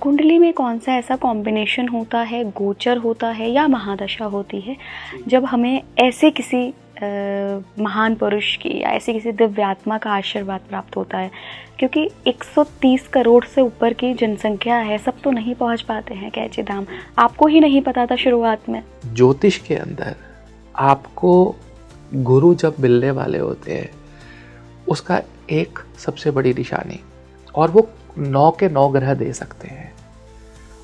कुंडली में कौन सा ऐसा कॉम्बिनेशन होता है, गोचर होता है या महादशा होती है जब हमें ऐसे किसी महान पुरुष की या ऐसे किसी दिव्य आत्मा का आशीर्वाद प्राप्त होता है? क्योंकि 130 करोड़ से ऊपर की जनसंख्या है, सब तो नहीं पहुंच पाते हैं कैची धाम। आपको ही नहीं पता था शुरुआत में? ज्योतिष के अंदर आपको गुरु जब मिलने वाले होते हैं उसका एक सबसे बड़ी निशानी, और वो 9 के 9 ग्रह दे सकते हैं,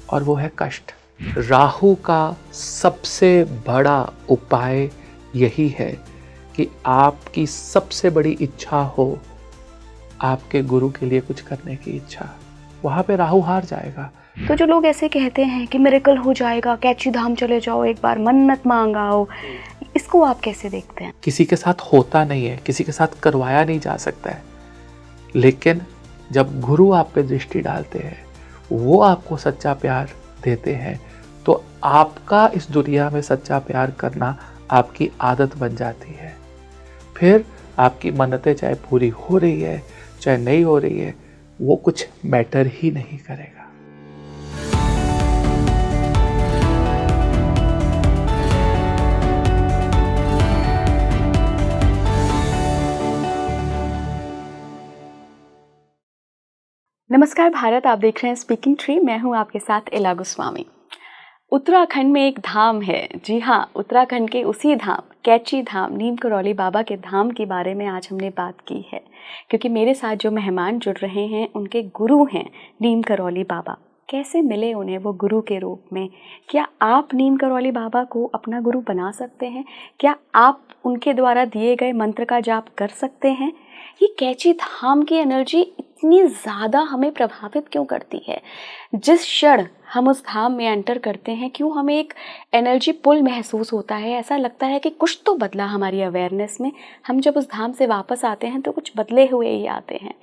और वो है कष्ट। राहु का सबसे बड़ा उपाय यही है कि आपकी सबसे बड़ी इच्छा हो, आपके गुरु के लिए कुछ करने की इच्छा, वहाँ पे राहु हार जाएगा। तो जो लोग ऐसे कहते हैं कि मिरेकल हो जाएगा, कैची धाम चले जाओ, एक बार मन्नत मांगा हो, इसको आप कैसे देखते हैं? किसी के साथ होता नहीं है, किसी के साथ करवाया नहीं जा सकता है, लेकिन जब गुरु आप पे दृष्टि डालते हैं, वो आपको सच्चा प्यार देते हैं, तो आपका इस दुनिया में सच्चा प्यार करना आपकी आदत बन जाती है। फिर आपकी मन्नतें चाहे पूरी हो रही है चाहे नहीं हो रही है, वो कुछ मैटर ही नहीं करेगा। नमस्कार भारत, आप देख रहे हैं स्पीकिंग ट्री। मैं हूं आपके साथ इला गोस्वामी। उत्तराखंड में एक धाम है, जी हाँ, उत्तराखंड के उसी धाम कैची धाम, नीम करौली बाबा के धाम के बारे में आज हमने बात की है, क्योंकि मेरे साथ जो मेहमान जुड़ रहे हैं उनके गुरु हैं नीम करौली बाबा। कैसे मिले उन्हें वो गुरु के रूप में? क्या आप नीम करौली बाबा को अपना गुरु बना सकते हैं? क्या आप उनके द्वारा दिए गए मंत्र का जाप कर सकते हैं? ये कैची धाम की एनर्जी इतनी ज़्यादा हमें प्रभावित क्यों करती है? जिस क्षण हम उस धाम में एंटर करते हैं, क्यों हमें एक एनर्जी पुल महसूस होता है? ऐसा लगता है कि कुछ तो बदला हमारी अवेयरनेस में। हम जब उस धाम से वापस आते हैं तो कुछ बदले हुए ही आते हैं।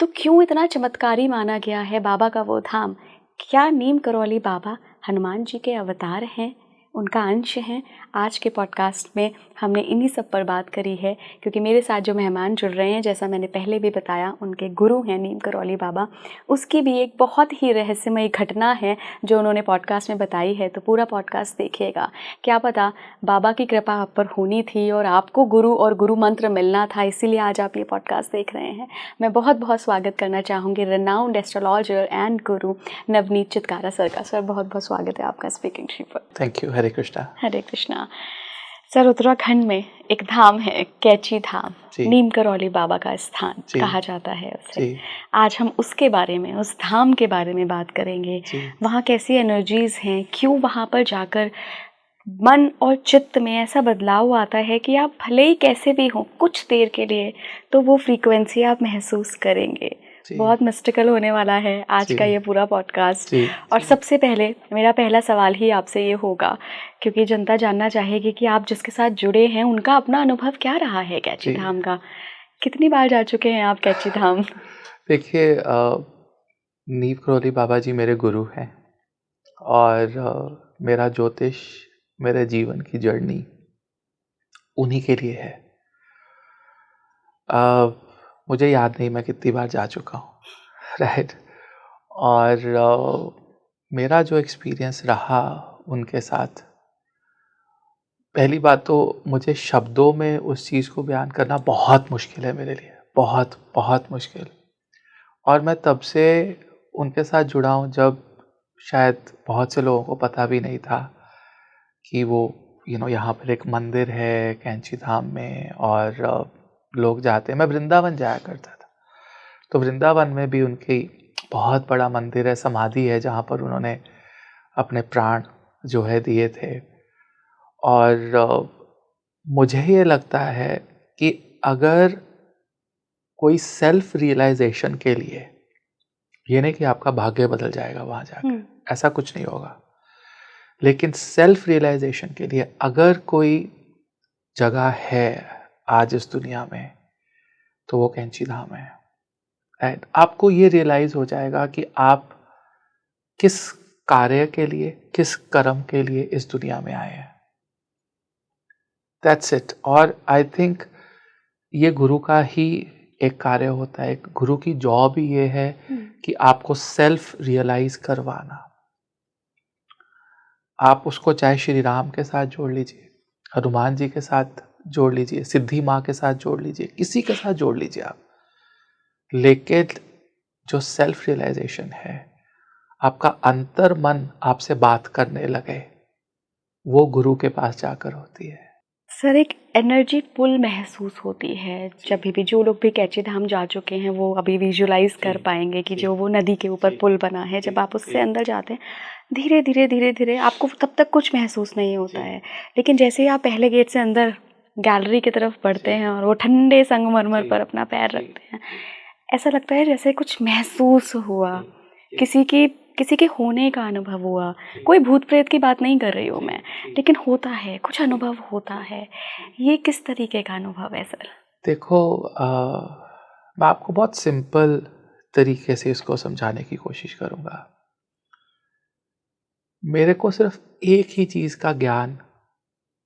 तो क्यों इतना चमत्कारी माना गया है बाबा का वो धाम? क्या नीम करौली बाबा हनुमान जी के अवतार हैं, उनका अंश हैं? आज के पॉडकास्ट में हमने इन्हीं सब पर बात करी है, क्योंकि मेरे साथ जो मेहमान जुड़ रहे हैं, जैसा मैंने पहले भी बताया, उनके गुरु हैं नीम करौली बाबा। उसकी भी एक बहुत ही रहस्यमय घटना है जो उन्होंने पॉडकास्ट में बताई है, तो पूरा पॉडकास्ट देखिएगा। क्या पता बाबा की कृपा आप पर होनी थी और आपको गुरु और गुरु मंत्र मिलना था, इसीलिए आज आप ये पॉडकास्ट देख रहे हैं। मैं बहुत बहुत स्वागत करना चाहूँगी renowned astrologer and Guru Navneet Chitkara sir का। सर, बहुत बहुत स्वागत है आपका स्पीकिंग ट्री पर। Thank you. Hare Krishna. Hare Krishna. Sir, Uttarakhand में एक धाम है कैची धाम, नीम करौली बाबा का स्थान कहा जाता है उसे। आज हम उसके बारे में, उस धाम के बारे में बात करेंगे। वहाँ कैसी एनर्जीज हैं, क्यों वहाँ पर जाकर मन और चित्त में ऐसा बदलाव आता है कि आप भले ही कैसे भी हों कुछ देर के लिए, तो वो फ्रीक्वेंसी आप महसूस करेंगे। बहुत मिस्टिकल होने वाला है आज का ये पूरा पॉडकास्ट। और सबसे पहले मेरा पहला सवाल ही आपसे ये होगा, क्योंकि जनता जानना चाहेगी कि आप जिसके साथ जुड़े हैं उनका अपना अनुभव क्या रहा है कैची धाम का। कितनी बार जा चुके हैं आप कैची धाम? देखिए, नीम करौली बाबा जी मेरे गुरु हैं, और मेरा ज्योतिष, मेरे जीवन की जर्नी उन्हीं के लिए है। मुझे याद नहीं मैं कितनी बार जा चुका हूँ, राइट। और मेरा जो एक्सपीरियंस रहा उनके साथ, पहली बात तो मुझे शब्दों में उस चीज़ को बयान करना बहुत मुश्किल है मेरे लिए, बहुत बहुत मुश्किल। और मैं तब से उनके साथ जुड़ा हूँ जब शायद बहुत से लोगों को पता भी नहीं था कि वो यहाँ पर एक मंदिर है कैंची धाम में, और लोग जाते हैं। मैं वृंदावन जाया करता था, तो वृंदावन में भी उनकी बहुत बड़ा मंदिर है, समाधि है, जहाँ पर उन्होंने अपने प्राण जो है दिए थे। और मुझे ये लगता है कि अगर कोई सेल्फ रियलाइजेशन के लिए, ये नहीं कि आपका भाग्य बदल जाएगा वहाँ जाकर, ऐसा कुछ नहीं होगा, लेकिन सेल्फ रियलाइजेशन के लिए अगर कोई जगह है आज इस दुनिया में, तो वो कैंची धाम है। एंड आपको ये रियलाइज हो जाएगा कि आप किस कार्य के लिए, किस कर्म के लिए इस दुनिया में आए हैं। That's it. और आई थिंक ये गुरु का ही एक कार्य होता है। गुरु की जॉब ही ये है कि आपको सेल्फ रियलाइज करवाना। आप उसको चाहे श्री राम के साथ जोड़ लीजिए, हनुमान जी के साथ जोड़ लीजिए, सिद्धि माँ के साथ जोड़ लीजिए, किसी के साथ जोड़ लीजिए आप, लेकिन जो सेल्फ रियलाइजेशन है, आपका अंतर मन आपसे बात करने लगे, वो गुरु के पास जाकर होती है। सर, एक एनर्जी पुल महसूस होती है जब भी जो लोग भी कैची धाम जा चुके हैं वो अभी विजुलाइज कर पाएंगे कि जो वो नदी के ऊपर पुल बना है, जब आप उससे अंदर जाते हैं धीरे धीरे धीरे धीरे आपको तब तक कुछ महसूस नहीं होता है, लेकिन जैसे ही आप पहले गेट से अंदर गैलरी की तरफ बढ़ते हैं और वो ठंडे संगमरमर पर अपना पैर रखते हैं, ऐसा लगता है जैसे कुछ महसूस हुआ, किसी के होने का अनुभव हुआ। कोई भूत प्रेत की बात नहीं कर रही हूँ मैं, लेकिन होता है, कुछ अनुभव होता है। ये किस तरीके का अनुभव है सर? देखो, मैं आपको बहुत सिंपल तरीके से इसको समझाने की कोशिश करूँगा। मेरे को सिर्फ एक ही चीज़ का ज्ञान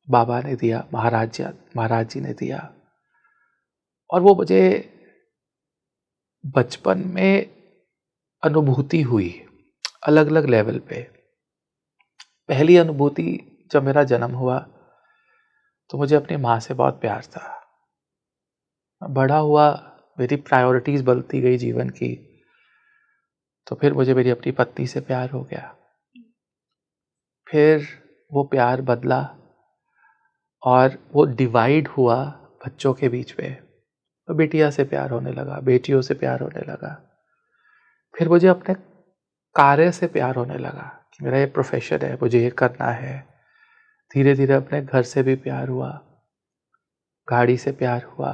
बाबा ने दिया, महाराज जी ने दिया, और वो मुझे बचपन में अनुभूति हुई अलग अलग लेवल पे। पहली अनुभूति जब मेरा जन्म हुआ तो मुझे अपनी माँ से बहुत प्यार था। बड़ा हुआ, मेरी प्रायोरिटीज़ बदलती गई जीवन की, तो फिर मुझे मेरी अपनी पत्नी से प्यार हो गया। फिर वो प्यार बदला और वो डिवाइड हुआ बच्चों के बीच में, तो बेटियां से प्यार होने लगा, बेटियों से प्यार होने लगा। फिर मुझे अपने कार्य से प्यार होने लगा कि मेरा ये प्रोफेशन है, मुझे ये करना है। धीरे धीरे अपने घर से भी प्यार हुआ, गाड़ी से प्यार हुआ।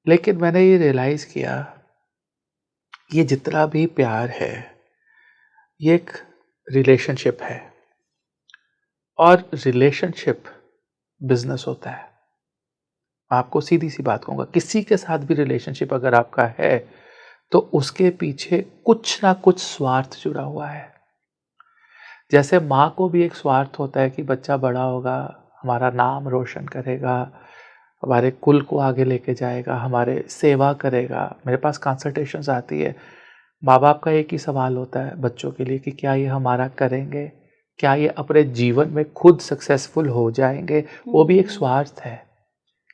लेकिन मैंने ये रियलाइज़ किया, ये जितना भी प्यार है ये एक रिलेशनशिप है, और रिलेशनशिप बिजनेस होता है। आपको सीधी सी बात कहूँगा, किसी के साथ भी रिलेशनशिप अगर आपका है तो उसके पीछे कुछ ना कुछ स्वार्थ जुड़ा हुआ है। जैसे माँ को भी एक स्वार्थ होता है कि बच्चा बड़ा होगा, हमारा नाम रोशन करेगा, हमारे कुल को आगे लेके जाएगा, हमारे सेवा करेगा। मेरे पास कंसल्टेशंस आती है, माँ बाप का एक ही सवाल होता है बच्चों के लिए कि क्या ये हमारा करेंगे, क्या ये अपने जीवन में खुद सक्सेसफुल हो जाएंगे। वो भी एक स्वार्थ है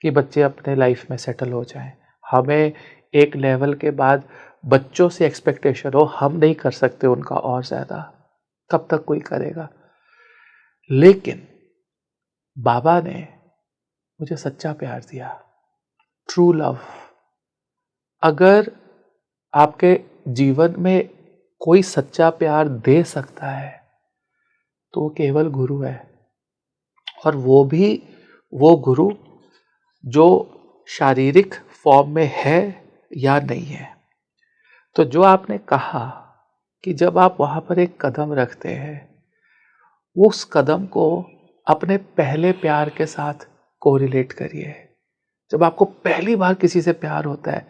कि बच्चे अपने लाइफ में सेटल हो जाएं। हमें एक लेवल के बाद बच्चों से एक्सपेक्टेशन हो, हम नहीं कर सकते उनका और ज़्यादा, कब तक कोई करेगा। लेकिन बाबा ने मुझे सच्चा प्यार दिया, ट्रू लव। अगर आपके जीवन में कोई सच्चा प्यार दे सकता है तो वो केवल गुरु है, और वो भी वो गुरु जो शारीरिक फॉर्म में है या नहीं है। तो जो आपने कहा कि जब आप वहाँ पर एक कदम रखते हैं, उस कदम को अपने पहले प्यार के साथ कोरिलेट करिए। जब आपको पहली बार किसी से प्यार होता है,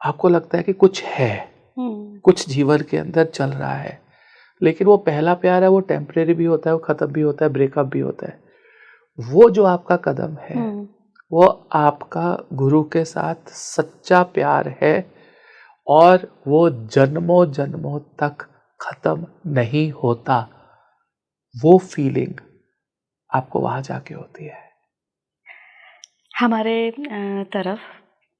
आपको लगता है कि कुछ है, कुछ जीवन के अंदर चल रहा है, लेकिन वो पहला प्यार है, वो टेम्परेरी भी होता है, वो खत्म भी होता है, ब्रेकअप भी होता है। वो जो आपका कदम है वो आपका गुरु के साथ सच्चा प्यार है, और वो जन्मों जन्मों तक खत्म नहीं होता। वो फीलिंग आपको वहां जाके होती है। हमारे तरफ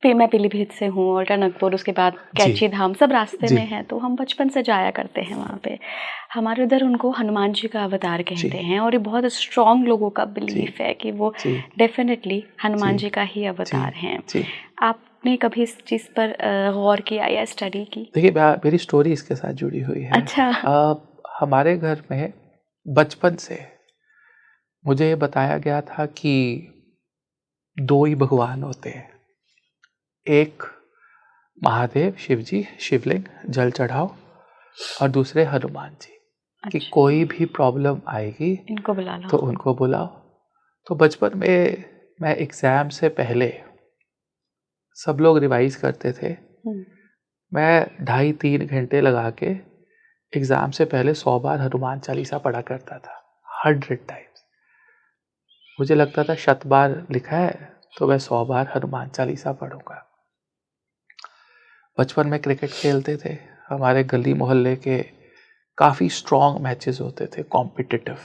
मैं पीलीभीत से हूँ और टनकपुर, उसके बाद कैची धाम, सब रास्ते में है, तो हम बचपन से जाया करते हैं वहाँ पे। हमारे उधर उनको हनुमान जी का अवतार कहते हैं, और ये बहुत स्ट्रॉन्ग लोगों का बिलीफ है कि वो डेफिनेटली हनुमान जी का ही अवतार हैं। आपने कभी इस चीज़ पर गौर किया या स्टडी की? देखिए, मेरी स्टोरी इसके साथ जुड़ी हुई है। अच्छा। हमारे घर में बचपन से मुझे ये बताया गया था कि दो ही भगवान होते हैं, एक महादेव शिव जी, शिवलिंग जल चढ़ाओ, और दूसरे हनुमान जी। कि कोई भी प्रॉब्लम आएगी इनको बुला लो, तो उनको बुलाओ। तो बचपन में मैं एग्जाम से पहले, सब लोग रिवाइज करते थे, मैं 2.5-3 घंटे लगा के एग्जाम से पहले 100 बार हनुमान चालीसा पढ़ा करता था, 100 टाइम्स। मुझे लगता था 100 बार लिखा है तो मैं 100 बार हनुमान चालीसा पढ़ूंगा। बचपन में क्रिकेट खेलते थे, हमारे गली मोहल्ले के काफ़ी स्ट्रॉन्ग मैचेस होते थे, कॉम्पिटिटिव।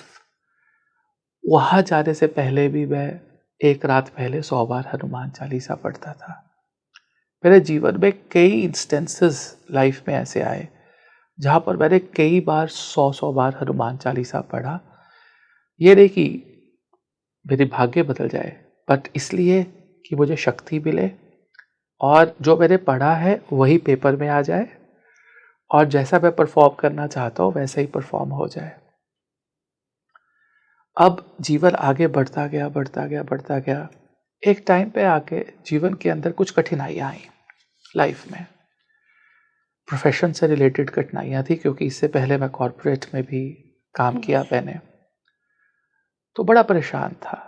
वहाँ जाने से पहले भी मैं एक रात पहले 100 बार हनुमान चालीसा पढ़ता था। मेरे जीवन में कई इंस्टेंसेस लाइफ में ऐसे आए जहाँ पर मैंने कई बार 100 बार हनुमान चालीसा पढ़ा। ये नहीं कि मेरी भाग्य बदल जाए, बट इसलिए कि मुझे शक्ति मिले और जो मैंने पढ़ा है वही पेपर में आ जाए और जैसा मैं परफॉर्म करना चाहता हूँ वैसा ही परफॉर्म हो जाए। अब जीवन आगे बढ़ता गया, बढ़ता गया, बढ़ता गया। एक टाइम पे आके जीवन के अंदर कुछ कठिनाइयाँ आई लाइफ में। प्रोफेशन से रिलेटेड कठिनाइयाँ थी, क्योंकि इससे पहले मैं कॉर्पोरेट में भी काम किया मैंने, तो बड़ा परेशान था।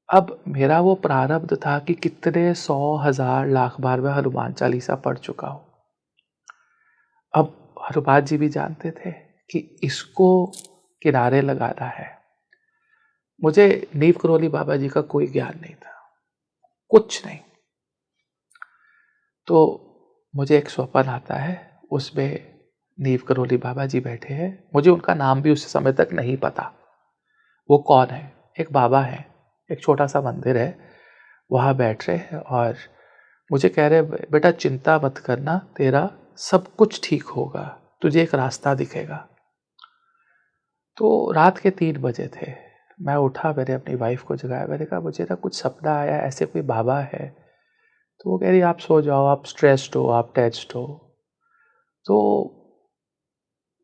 अब मेरा वो प्रारब्ध था कि कितने 100, 1000, लाख बार मैं हनुमान चालीसा पढ़ चुका हूँ। अब हनुमान जी भी जानते थे कि इसको किनारे लगाना है। मुझे नीव करोली बाबा जी का कोई ज्ञान नहीं था, कुछ नहीं। तो मुझे एक स्वप्न आता है, उसमें नीव करोली बाबा जी बैठे हैं। मुझे उनका नाम भी उस समय तक नहीं पता, वो कौन है। एक बाबा है, एक छोटा सा मंदिर है, वहाँ बैठ रहे हैं और मुझे कह रहे, बेटा चिंता मत करना, तेरा सब कुछ ठीक होगा, तुझे एक रास्ता दिखेगा। तो रात के 3 बजे थे, मैं उठा, मैंने अपनी वाइफ को जगाया, मैंने कहा मुझे ना कुछ सपना आया, ऐसे कोई बाबा है। तो वो कह रही आप सो जाओ, आप स्ट्रेस्ड हो, आप टेंस्ड हो। तो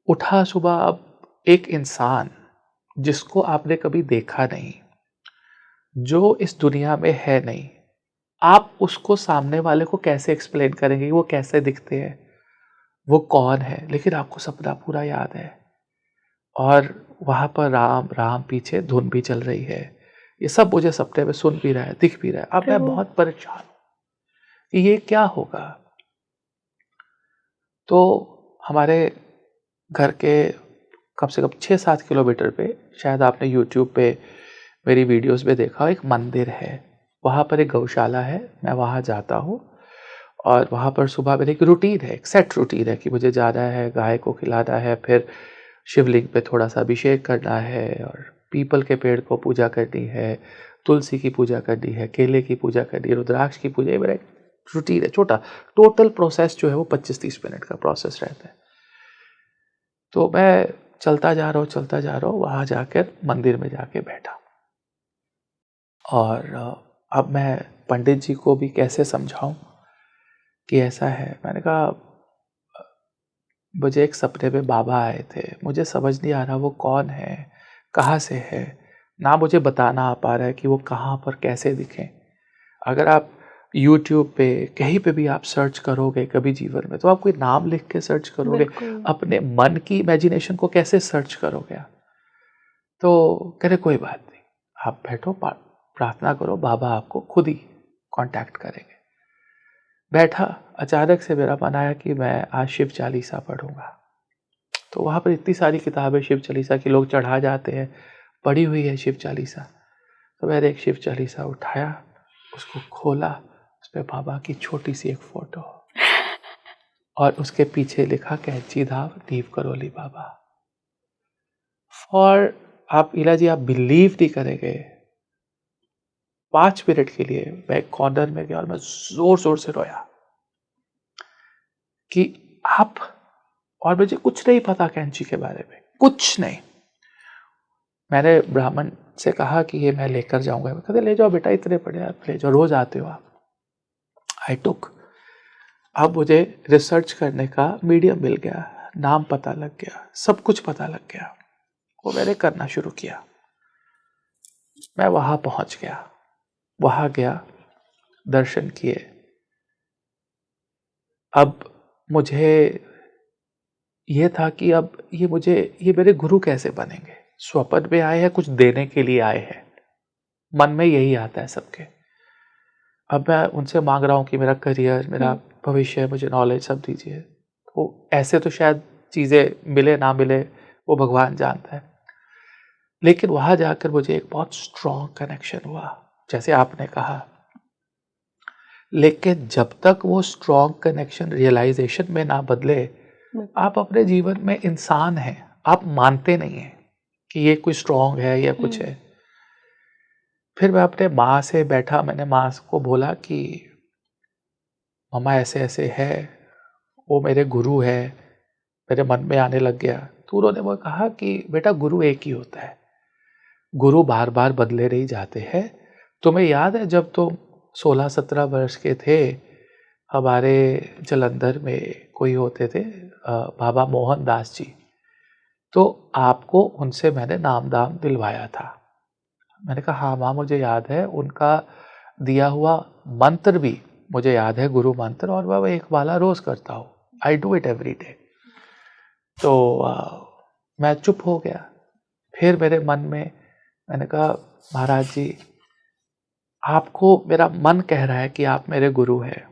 उठा सुबह। अब एक इंसान जिसको आपने कभी देखा नहीं, जो इस दुनिया में है नहीं, आप उसको सामने वाले को कैसे एक्सप्लेन करेंगे, वो कैसे दिखते हैं, वो कौन है। लेकिन आपको सपना पूरा याद है और वहाँ पर राम राम पीछे धुन भी चल रही है। ये सब मुझे सपने में सुन भी रहा है, दिख भी रहा है। अब मैं बहुत परेशान हूँ कि ये क्या होगा। तो हमारे घर के कम से कम 6-7 किलोमीटर पे, शायद आपने यूट्यूब पे मेरी वीडियोस में देखा, एक मंदिर है, वहाँ पर एक गौशाला है। मैं वहाँ जाता हूँ और वहाँ पर सुबह मेरी एक रूटीन है, एक सेट रूटीन है कि मुझे जाना है, गाय को खिलाना है, फिर शिवलिंग पे थोड़ा सा अभिषेक करना है और पीपल के पेड़ को पूजा करनी है, तुलसी की पूजा करनी है, केले की पूजा करनी है, रुद्राक्ष की पूजा। ये मेरा एक रूटीन है छोटा। टोटल प्रोसेस जो है वो 25-30 मिनट का प्रोसेस रहता है। तो मैं चलता जा रहा हूँ, वहाँ जाकर मंदिर में जाके बैठा और अब मैं पंडित जी को भी कैसे समझाऊं कि ऐसा है। मैंने कहा मुझे एक सपने में बाबा आए थे, मुझे समझ नहीं आ रहा वो कौन है, कहाँ से है, ना मुझे बताना आ पा रहा है कि वो कहाँ पर कैसे दिखें। अगर आप यूट्यूब पे कहीं पे भी आप सर्च करोगे कभी जीवन में, तो आप कोई नाम लिख के सर्च करोगे, अपने मन की इमेजिनेशन को कैसे सर्च करोगे। तो कह रहे कोई बात नहीं, आप बैठो, प्रार्थना करो, बाबा आपको खुद ही कांटेक्ट करेंगे। बैठा, अचानक से मेरा मन आया कि मैं आज शिव चालीसा पढ़ूंगा। तो वहाँ पर इतनी सारी किताबें शिव चालीसा की लोग चढ़ा जाते हैं, पढ़ी हुई है शिव चालीसा। तो मैंने एक शिव चालीसा उठाया, उसको खोला, उस पर बाबा की छोटी सी एक फोटो और उसके पीछे लिखा कैंची धाम नीव करोली बाबा। और आप इला जी, आप बिलीव नहीं करेंगे, 5 मिनट के लिए मैं एक कॉर्नर में गया और मैं जोर जोर से रोया कि आप, और मुझे कुछ नहीं पता कैंची के बारे में, कुछ नहीं। मैंने ब्राह्मण से कहा कि ये मैं लेकर जाऊंगा। कहते ले जाओ बेटा, इतने पड़े आप ले जाओ, रोज आते हो आप। आई टुक। अब मुझे रिसर्च करने का मीडियम मिल गया, नाम पता लग गया, सब कुछ पता लग गया, वो मैंने करना शुरू किया। मैं वहां पहुंच गया, वहां गया, दर्शन किए। अब मुझे ये था कि अब ये मेरे गुरु कैसे बनेंगे। स्वप्न में आए हैं, कुछ देने के लिए आए हैं, मन में यही आता है सबके। अब मैं उनसे मांग रहा हूँ कि मेरा करियर, मेरा भविष्य, मुझे नॉलेज सब दीजिए। तो ऐसे तो शायद चीज़ें मिले ना मिले, वो भगवान जानता है। लेकिन वहाँ जाकर मुझे एक बहुत स्ट्रॉन्ग कनेक्शन हुआ, जैसे आपने कहा। लेकिन जब तक वो स्ट्रॉन्ग कनेक्शन रियलाइजेशन में ना बदले, आप अपने जीवन में इंसान हैं, आप मानते नहीं हैं कि ये कोई स्ट्रांग है या कुछ है। फिर मैं अपने माँ से बैठा, मैंने माँ को बोला कि मम्मा ऐसे ऐसे है, वो मेरे गुरु है। मेरे मन में आने लग गया। तो उन्होंने वो कहा कि बेटा गुरु एक ही होता है, गुरु बार बार बदले नहीं जाते हैं। तुम्हें याद है जब तुम 16-17 वर्ष के थे, हमारे जलंधर में कोई होते थे बाबा मोहन दास जी, तो आपको उनसे मैंने नाम दाम दिलवाया था। मैंने कहा हाँ माँ मुझे याद है, उनका दिया हुआ मंत्र भी मुझे याद है, गुरु मंत्र, और वह एक वाला रोज करता हूँ, I do it every day. तो मैं चुप हो गया। फिर मेरे मन में मैंने कहा महाराज जी, आपको मेरा मन कह रहा है कि आप मेरे गुरु हैं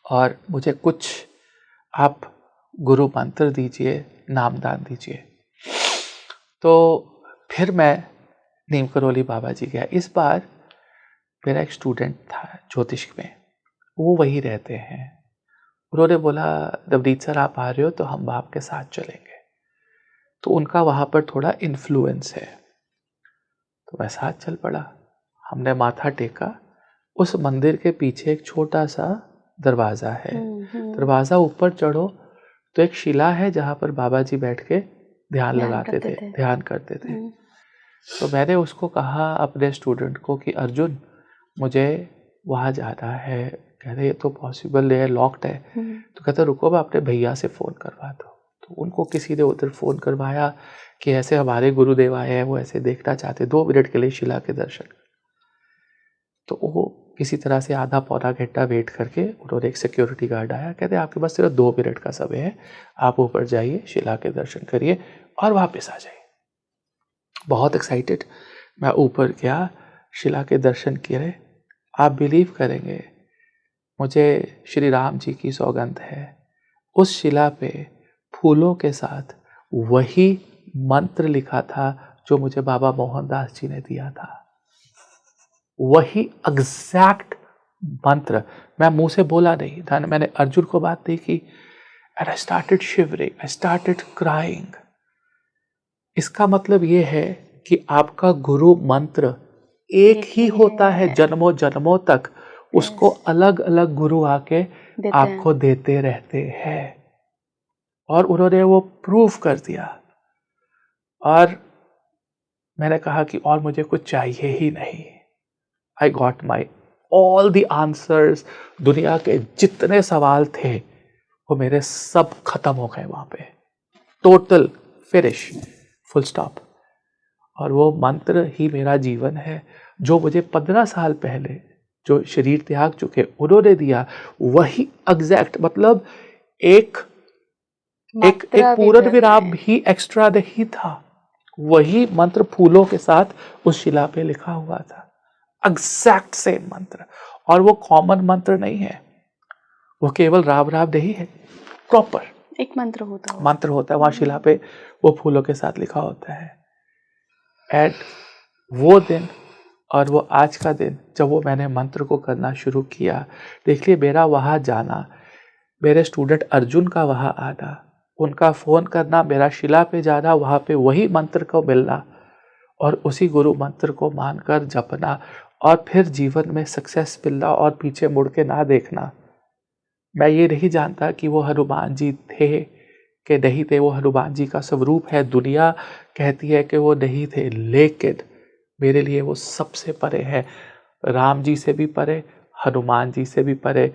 और मुझे कुछ आप गुरु मंत्र दीजिए, नामदान दीजिए। तो फिर मैं नीम करौली बाबा जी गया। इस बार मेरा एक स्टूडेंट था ज्योतिष में, वो वही रहते हैं। उन्होंने बोला नवनीत सर आप आ रहे हो तो हम आपके साथ चलेंगे। तो उनका वहाँ पर थोड़ा इन्फ्लुएंस है, तो मैं साथ चल पड़ा। हमने माथा टेका। उस मंदिर के पीछे एक छोटा सा दरवाज़ा है। दरवाज़ा ऊपर चढ़ो तो एक शिला है जहाँ पर बाबा जी बैठ के ध्यान लगाते थे, ध्यान करते थे। तो मैंने उसको कहा अपने स्टूडेंट को कि अर्जुन मुझे वहाँ जाना है। कह रहे ये तो पॉसिबल है, लॉक्ड है। तो कहते रुको मैं अपने भैया से फ़ोन करवा दूँ। तो उनको किसी ने उधर फ़ोन करवाया कि ऐसे हमारे गुरुदेव आए हैं, वो ऐसे देखना चाहते, 2 मिनट के लिए शिला के दर्शन। तो वो किसी तरह से आधा पौना घंटा वेट करके उन्होंने, एक सिक्योरिटी गार्ड आया, कहते आपके पास सिर्फ 2 मिनट का समय है, आप ऊपर जाइए, शिला के दर्शन करिए और वापस आ जाइए। बहुत एक्साइटेड मैं ऊपर गया, शिला के दर्शन किए। आप बिलीव करेंगे, मुझे श्री राम जी की सौगंध है, उस शिला पे फूलों के साथ वही मंत्र लिखा था जो मुझे बाबा मोहनदास जी ने दिया था। वही एग्जैक्ट मंत्र। मैं मुंह से बोला नहीं था, मैंने अर्जुन को बात दी कि and I started shivering, I started crying। इसका मतलब ये है कि आपका गुरु मंत्र एक ही होता है जन्मों जन्मों तक, उसको अलग अलग गुरु आके आपको देते रहते हैं। और उन्होंने वो प्रूफ कर दिया। और मैंने कहा कि और मुझे कुछ चाहिए ही नहीं। I got my all the answers। दुनिया के जितने सवाल थे वो मेरे सब खत्म हो गए वहां पे, टोटल फिनिश, फुल स्टॉप। और वो मंत्र ही मेरा जीवन है, जो मुझे 15 साल पहले जो शरीर त्याग चुके उन्होंने दिया। वही एग्जैक्ट, मतलब एक पूर्ण विराम भी एक्स्ट्रा नहीं था। वही मंत्र फूलों के साथ उस शिला पे लिखा हुआ था, एग्जैक्ट सेम मंत्र। और वो कॉमन मंत्र नहीं है, वो केवल राम राम नहीं है, प्रॉपर एक मंत्र होता है। वहां शिला पे वो फूलों के साथ लिखा होता है। एंड वो दिन और वो आज का दिन जब वो मैंने मंत्र को करना शुरू किया, देख लिए मेरा वहां जाना, मेरे स्टूडेंट अर्जुन का वहां आना, उनका फोन करना, मेरा शिला पे जाना, वहां पे वही मंत्र को मिलना और उसी गुरु मंत्र को मानकर जपना, और फिर जीवन में सक्सेस मिलना और पीछे मुड़ के ना देखना। मैं ये नहीं जानता कि वो हनुमान जी थे कि नहीं थे, वो हनुमान जी का स्वरूप है। दुनिया कहती है कि वो नहीं थे, लेकिन मेरे लिए वो सबसे परे है, राम जी से भी परे, हनुमान जी से भी परे,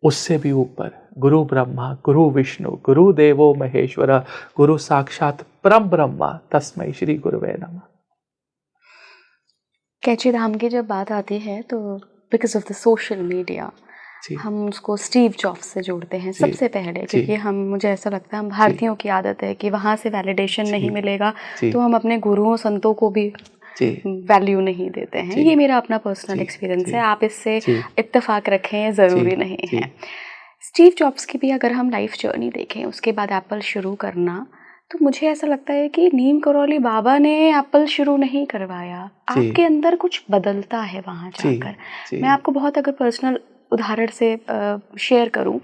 उससे भी ऊपर। गुरु ब्रह्मा गुरु विष्णु गुरु देवो महेश्वर, गुरु साक्षात परम ब्रह्मा, तस्मै श्री गुरुवे नमः। कैची धाम की जब बात आती है तो because of the social media हम उसको स्टीव जॉब्स से जोड़ते हैं सबसे पहले, क्योंकि मुझे ऐसा लगता है हम भारतीयों की आदत है कि वहाँ से वैलिडेशन नहीं मिलेगा तो हम अपने गुरुओं संतों को भी वैल्यू नहीं देते हैं। ये मेरा अपना पर्सनल एक्सपीरियंस है, आप इससे इत्तेफाक रखें, ज़रूरी नहीं है। स्टीव जॉब्स की भी अगर हम लाइफ जर्नी देखें, उसके बाद एप्पल शुरू करना, तो मुझे ऐसा लगता है कि नीम करौली बाबा ने एप्पल शुरू नहीं करवाया, आपके अंदर कुछ बदलता है वहाँ जाकर। मैं आपको बहुत अगर पर्सनल उदाहरण से शेयर करूं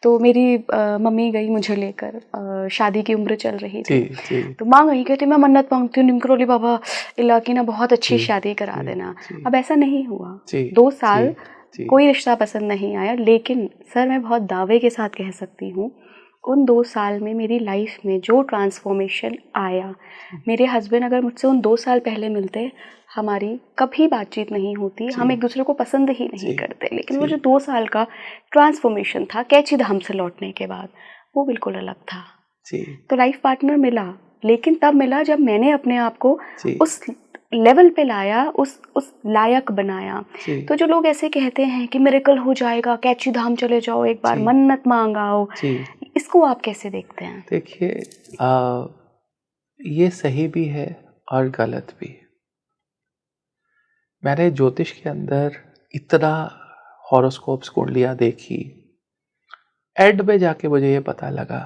तो मेरी मम्मी गई मुझे लेकर, शादी की उम्र चल रही थी। जी तो माँ गई, कहती मैं मन्नत मांगती हूँ निमकरोली बाबा इला की ना बहुत अच्छी जी शादी करा देना। जी अब ऐसा नहीं हुआ। जी 2 साल जी कोई रिश्ता पसंद नहीं आया, लेकिन सर मैं बहुत दावे के साथ कह सकती हूँ उन 2 साल में मेरी लाइफ में जो ट्रांसफॉर्मेशन आया, मेरे हस्बैंड अगर मुझसे उन 2 साल पहले मिलते, हमारी कभी बातचीत नहीं होती, हम एक दूसरे को पसंद ही नहीं करते। लेकिन वो जो 2 साल का ट्रांसफॉर्मेशन था कैची धाम से लौटने के बाद, वो बिल्कुल अलग था। जी तो लाइफ पार्टनर मिला, लेकिन तब मिला जब मैंने अपने आप को जी उस लेवल पे लाया, उस लायक बनाया। जी तो जो लोग ऐसे कहते हैं कि मिरेकल हो जाएगा, कैची धाम चले जाओ, एक बार जी मन्नत मांग आओ, जी इसको आप कैसे देखते हैं? देखिए, ये सही भी है और गलत भी। मैंने ज्योतिष के अंदर इतना हॉरोस्कोप्स कुंडलियाँ देखी, एंड में जाके मुझे ये पता लगा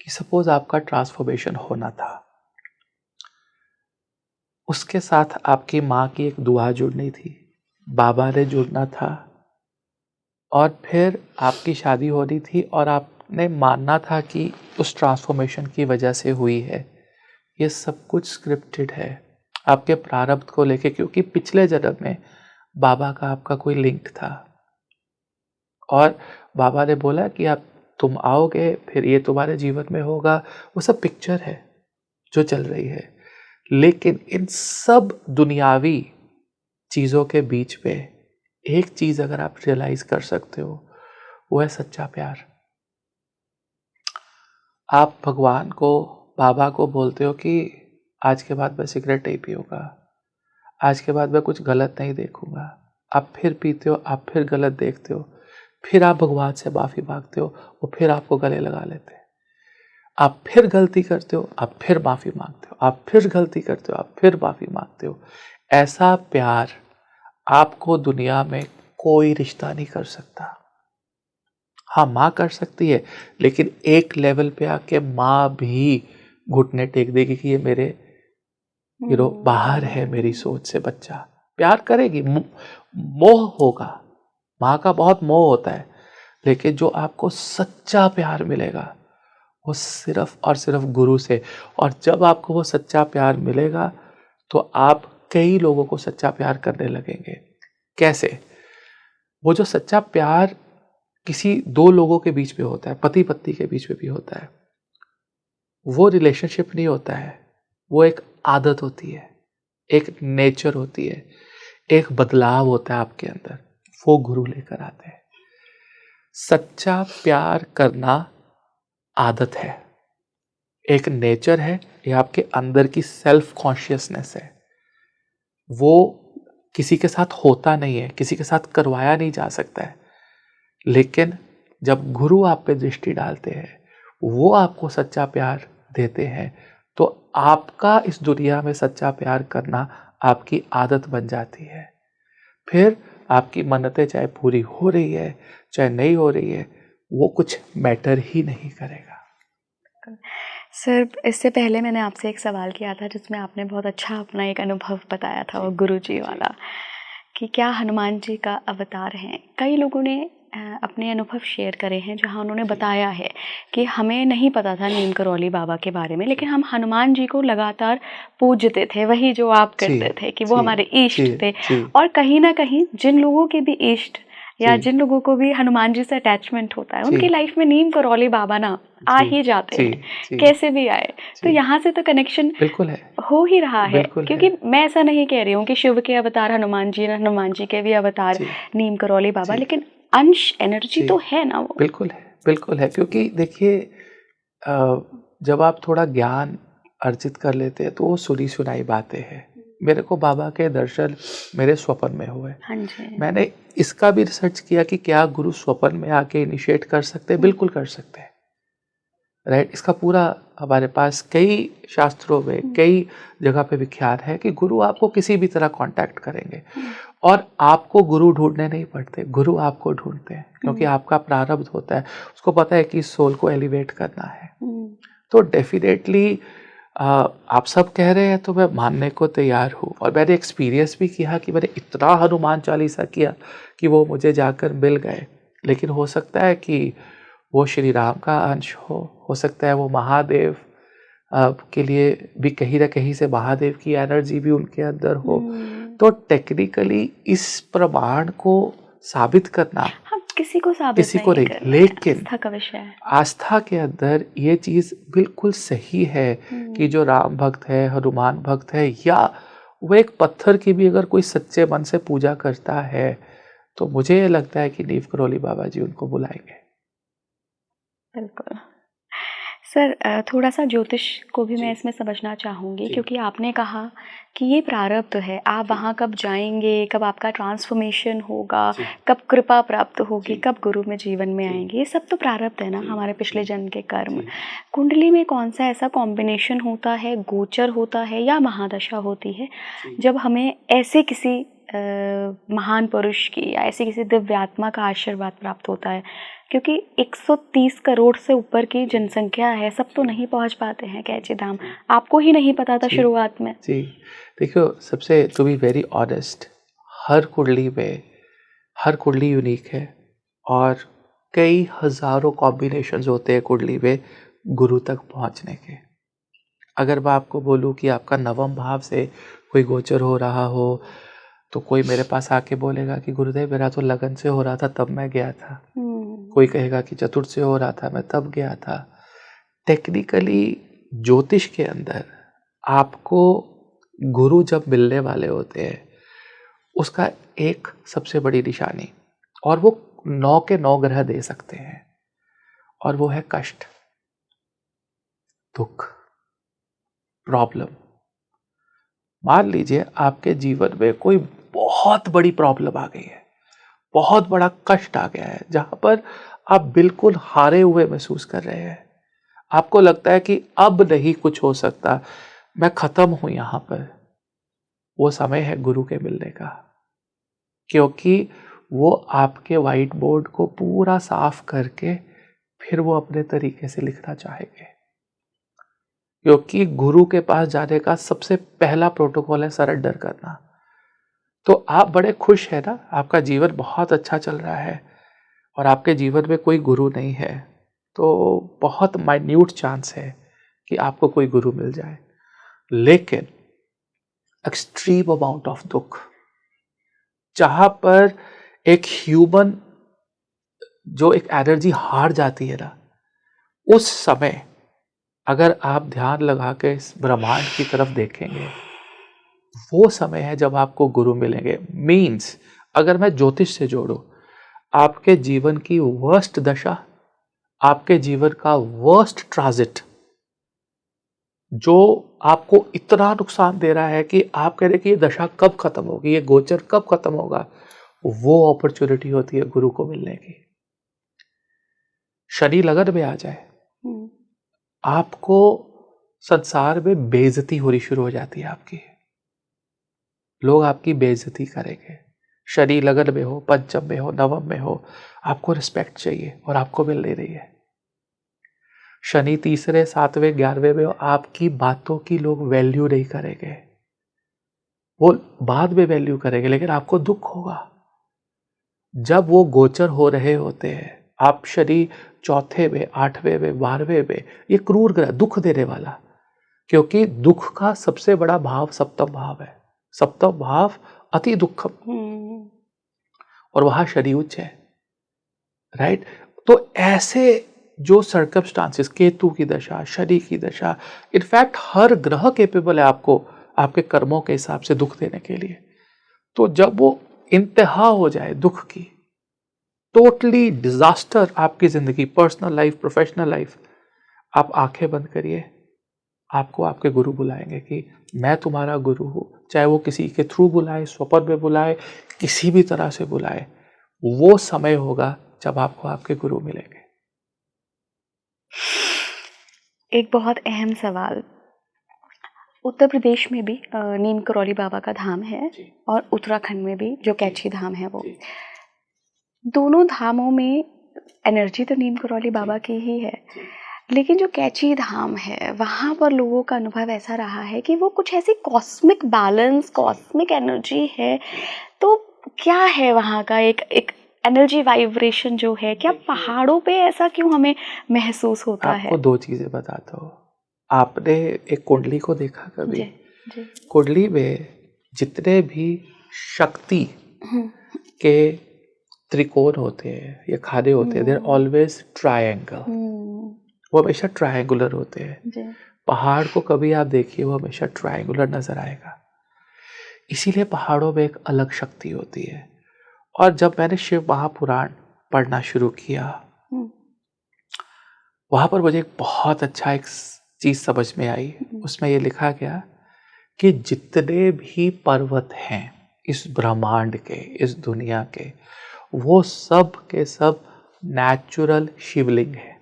कि सपोज आपका ट्रांसफॉर्मेशन होना था, उसके साथ आपकी माँ की एक दुआ जुड़नी थी, बाबा ने जुड़ना था, और फिर आपकी शादी होनी थी और आपने मानना था कि उस ट्रांसफॉर्मेशन की वजह से हुई है। ये सब कुछ स्क्रिप्टेड है आपके प्रारब्ध को लेके, क्योंकि पिछले जन्म में बाबा का आपका कोई लिंक था और बाबा ने बोला कि आप तुम आओगे, फिर ये तुम्हारे जीवन में होगा। वो सब पिक्चर है जो चल रही है। लेकिन इन सब दुनियावी चीज़ों के बीच में एक चीज़ अगर आप रियलाइज कर सकते हो, वो है सच्चा प्यार। आप भगवान को, बाबा को बोलते हो कि आज के बाद मैं सिगरेट नहीं पीऊँगा, आज के बाद मैं कुछ गलत नहीं देखूँगा। आप फिर पीते हो, आप फिर गलत देखते हो, फिर आप भगवान से माफ़ी मांगते हो, वो फिर आपको गले लगा लेते हैं। आप फिर गलती करते हो, आप फिर माफ़ी मांगते हो, आप फिर गलती करते हो, आप फिर माफ़ी मांगते हो। ऐसा प्यार आपको दुनिया में कोई रिश्ता नहीं कर सकता। हाँ, माँ कर सकती है, लेकिन एक लेवल पे आके माँ भी घुटने टेक देगी कि ये मेरे बाहर है मेरी सोच से बच्चा। प्यार करेगी, मोह होगा, माँ का बहुत मोह होता है, लेकिन जो आपको सच्चा प्यार मिलेगा वो सिर्फ और सिर्फ गुरु से। और जब आपको वो सच्चा प्यार मिलेगा तो आप कई लोगों को सच्चा प्यार करने लगेंगे। कैसे? वो जो सच्चा प्यार किसी 2 लोगों के बीच में होता है, पति पत्नी के बीच में भी होता है, वो रिलेशनशिप नहीं होता है, वो एक आदत होती है, एक नेचर होती है, एक बदलाव होता है आपके अंदर, वो गुरु लेकर आते हैं। सच्चा प्यार करना आदत है, एक नेचर है, ये आपके अंदर की सेल्फ कॉन्शियसनेस है। वो किसी के साथ होता नहीं है, किसी के साथ करवाया नहीं जा सकता है, लेकिन जब गुरु आप पे दृष्टि डालते हैं, वो आपको सच्चा प्यार देते हैं, तो आपका इस दुनिया में सच्चा प्यार करना आपकी आदत बन जाती है। फिर आपकी मन्नतें चाहे पूरी हो रही है चाहे नहीं हो रही है, वो कुछ मैटर ही नहीं करेगा। सर, इससे पहले मैंने आपसे एक सवाल किया था जिसमें आपने बहुत अच्छा अपना एक अनुभव बताया था, वो गुरुजी वाला, कि क्या हनुमान जी का अवतार हैं। कई लोगों ने अपने अनुभव शेयर करे हैं जहां उन्होंने बताया है कि हमें नहीं पता था नीम करौली बाबा के बारे में, लेकिन हम हनुमान जी को लगातार पूजते थे, वही जो आप करते थे कि वो हमारे इष्ट थे। और कहीं ना कहीं जिन लोगों के भी इष्ट या जिन लोगों को भी हनुमान जी से अटैचमेंट होता है, उनकी लाइफ में नीम करौली बाबा ना आ ही जाते हैं, कैसे भी आए। तो यहाँ से तो कनेक्शन बिल्कुल है, हो ही रहा है, क्योंकि मैं ऐसा नहीं कह रही हूँ कि शिव के अवतार हनुमान जी के भी अवतार नीम करौली बाबा, लेकिन अंश एनर्जी तो है ना वो। बिल्कुल है, बिल्कुल है। क्योंकि देखिए, जब आप थोड़ा ज्ञान अर्जित कर लेते हैं तो वो सुनी सुनाई बातें हैं। मेरे को बाबा के दर्शन मेरे स्वप्न में हुए। हाँ जी। मैंने इसका भी रिसर्च किया कि क्या गुरु स्वप्न में आके इनिशिएट कर सकते हैं? बिल्कुल कर सकते हैं, राइट। इसका पूरा हमारे पास कई शास्त्रों में कई जगह पे विख्यात है कि गुरु आपको किसी भी तरह कांटेक्ट करेंगे, और आपको गुरु ढूंढने नहीं पड़ते, गुरु आपको ढूंढते हैं, क्योंकि आपका प्रारब्ध होता है, उसको पता है कि सोल को एलिवेट करना है। तो डेफिनेटली आप सब कह रहे हैं तो मैं मानने को तैयार हूँ, और मैंने एक्सपीरियंस भी किया कि मैंने इतना हनुमान चालीसा किया कि वो मुझे जाकर मिल गए। लेकिन हो सकता है कि वो श्री राम का अंश हो सकता है वो महादेव के लिए भी कहीं ना कहीं से महादेव की एनर्जी भी उनके अंदर हो। तो टेक्निकली इस प्रमाण को साबित करना हाँ, किसी को साबित किसी को नहीं, करना है, लेकिन आस्था का विषय है। आस्था के अंदर ये चीज बिल्कुल सही है कि जो राम भक्त है, हनुमान भक्त है, या वो एक पत्थर की भी अगर कोई सच्चे मन से पूजा करता है, तो मुझे ये लगता है कि नीव करौली बाबा जी उनको बुलाएंगे। बिल्कुल सर, थोड़ा सा ज्योतिष को भी मैं इसमें समझना चाहूँगी, क्योंकि आपने कहा कि ये प्रारब्ध है, आप वहाँ कब जाएंगे, कब आपका ट्रांसफॉर्मेशन होगा, कब कृपा प्राप्त होगी, कब गुरु में जीवन में आएंगे, ये सब तो प्रारब्ध है ना, हमारे पिछले जन्म के कर्म। कुंडली में कौन सा ऐसा कॉम्बिनेशन होता है, गोचर होता है या महादशा होती है, जब हमें ऐसे किसी महान पुरुष की या ऐसी किसी दिव्य आत्मा का आशीर्वाद प्राप्त होता है? क्योंकि 130 करोड़ से ऊपर की जनसंख्या है, सब तो नहीं पहुंच पाते हैं कैची धाम। आपको ही नहीं पता था शुरुआत में। जी देखो, सबसे टू बी वेरी ऑनेस्ट, हर कुंडली यूनिक है, और कई हजारों कॉम्बिनेशंस होते हैं कुंडली में गुरु तक पहुंचने के। अगर मैं आपको बोलूं कि आपका नवम भाव से कोई गोचर हो रहा हो, तो कोई मेरे पास आके बोलेगा कि गुरुदेव मेरा तो लगन से हो रहा था तब मैं गया था। कोई कहेगा कि चतुर्थ से हो रहा था मैं तब गया था। टेक्निकली ज्योतिष के अंदर आपको गुरु जब मिलने वाले होते हैं, उसका एक सबसे बड़ी निशानी, और वो 9 के 9 ग्रह दे सकते हैं, और वो है कष्ट, दुख, प्रॉब्लम। मान लीजिए आपके जीवन में कोई बहुत बड़ी प्रॉब्लम आ गई है, बहुत बड़ा कष्ट आ गया है, जहां पर आप बिल्कुल हारे हुए महसूस कर रहे हैं, आपको लगता है कि अब नहीं कुछ हो सकता, मैं खत्म हूं यहां पर। वो समय है गुरु के मिलने का, क्योंकि वो आपके व्हाइट बोर्ड को पूरा साफ करके फिर वो अपने तरीके से लिखना चाहेंगे। क्योंकि गुरु के पास जाने का सबसे पहला प्रोटोकॉल है सरेंडर करना। तो आप बड़े खुश है ना, आपका जीवन बहुत अच्छा चल रहा है, और आपके जीवन में कोई गुरु नहीं है, तो बहुत माइन्यूट चांस है कि आपको कोई गुरु मिल जाए। लेकिन एक्सट्रीम अमाउंट ऑफ दुख, जहां पर एक ह्यूमन जो एक एनर्जी हार जाती है ना, उस समय अगर आप ध्यान लगा के इस ब्रह्मांड की तरफ देखेंगे, वो समय है जब आपको गुरु मिलेंगे। मीन्स अगर मैं ज्योतिष से जोड़ूं, आपके जीवन की वर्स्ट दशा, आपके जीवन का वर्स्ट ट्रांजिट, जो आपको इतना नुकसान दे रहा है कि आप कह रहे हैं कि ये दशा कब खत्म होगी, ये गोचर कब खत्म होगा, वो अपॉर्चुनिटी होती है गुरु को मिलने की। शनि लगन में आ जाए, आपको संसार में बेइज्जती होनी शुरू हो जाती है आपकी, लोग आपकी बेइज्जती करेंगे। शनि लगन में हो, पंचम में हो, नवम में हो, आपको रिस्पेक्ट चाहिए और आपको मिल नहीं रही है। शनि तीसरे, 7वें, 11वें में हो, आपकी बातों की लोग वैल्यू नहीं करेंगे, वो बाद में वैल्यू करेंगे, लेकिन आपको दुख होगा। जब वो गोचर हो रहे होते हैं, आप शनि चौथे में, 8वें में, 12वें में, ये क्रूर ग्रह, दुख देने वाला, क्योंकि दुख का सबसे बड़ा भाव सप्तम भाव है। सप्तम भाव अति दुखम, और वहां शनि उच्च है, राइट। तो ऐसे जो सर्कमस्टांसेस, केतु की दशा, शनि की दशा, इनफैक्ट हर ग्रह कैपेबल है आपको आपके कर्मों के हिसाब से दुख देने के लिए। तो जब वो इंतहा हो जाए दुख की, टोटली डिजास्टर आपकी जिंदगी, पर्सनल लाइफ, प्रोफेशनल लाइफ, आप आंखें बंद करिए, आपको आपके गुरु बुलाएंगे कि मैं तुम्हारा गुरु हूं। चाहे वो किसी के थ्रू बुलाए, स्वप्न में बुलाए, किसी भी तरह से बुलाए, वो समय होगा जब आपको आपके गुरु मिलेंगे। एक बहुत अहम सवाल, उत्तर प्रदेश में भी नीम करौली बाबा का धाम है, और उत्तराखंड में भी जो कैची धाम है, वो दोनों धामों में एनर्जी तो नीम करौली बाबा की ही है, लेकिन जो कैची धाम है वहाँ पर लोगों का अनुभव ऐसा रहा है कि वो कुछ ऐसी कॉस्मिक बैलेंस, कॉस्मिक एनर्जी है। तो क्या है वहाँ का एक एक एनर्जी वाइब्रेशन जो है, क्या पहाड़ों पे ऐसा क्यों हमें महसूस होता है? आपको दो चीज़ें बताता हूँ। आपने एक कुंडली को देखा कभी? जी जी। कुंडली में जितने भी शक्ति के त्रिकोण होते हैं या खाने होते हैं, देर ऑलवेज ट्रायंगल। वो हमेशा ट्रायंगुलर होते हैं। जी। पहाड़ को कभी आप देखिए, वो हमेशा ट्रायंगुलर नजर आएगा। इसीलिए पहाड़ों में एक अलग शक्ति होती है। और जब मैंने शिव महापुराण पढ़ना शुरू किया, वहां पर मुझे एक बहुत अच्छा एक चीज समझ में आई। उसमें ये लिखा गया कि जितने भी पर्वत हैं इस ब्रह्मांड के, इस दुनिया के, वो सब के सब नेचुरल शिवलिंग है।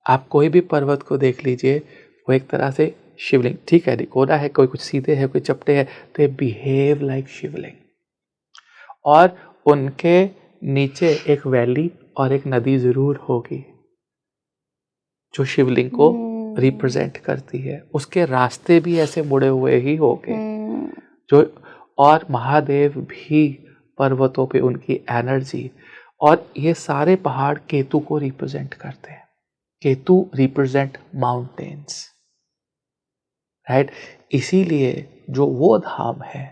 आप कोई भी पर्वत को देख लीजिए, वो एक तरह से शिवलिंग, ठीक है, निकोना है, कोई कुछ सीधे है, कोई चपटे है, तो ये बिहेव लाइक शिवलिंग। और उनके नीचे एक वैली और एक नदी जरूर होगी जो शिवलिंग को रिप्रेजेंट करती है। उसके रास्ते भी ऐसे मुड़े हुए ही होंगे जो, और महादेव भी पर्वतों पे उनकी एनर्जी, और ये सारे पहाड़ केतु को रिप्रेजेंट करते हैं। Ketu represent mountains, right. इसीलिए जो वो धाम है,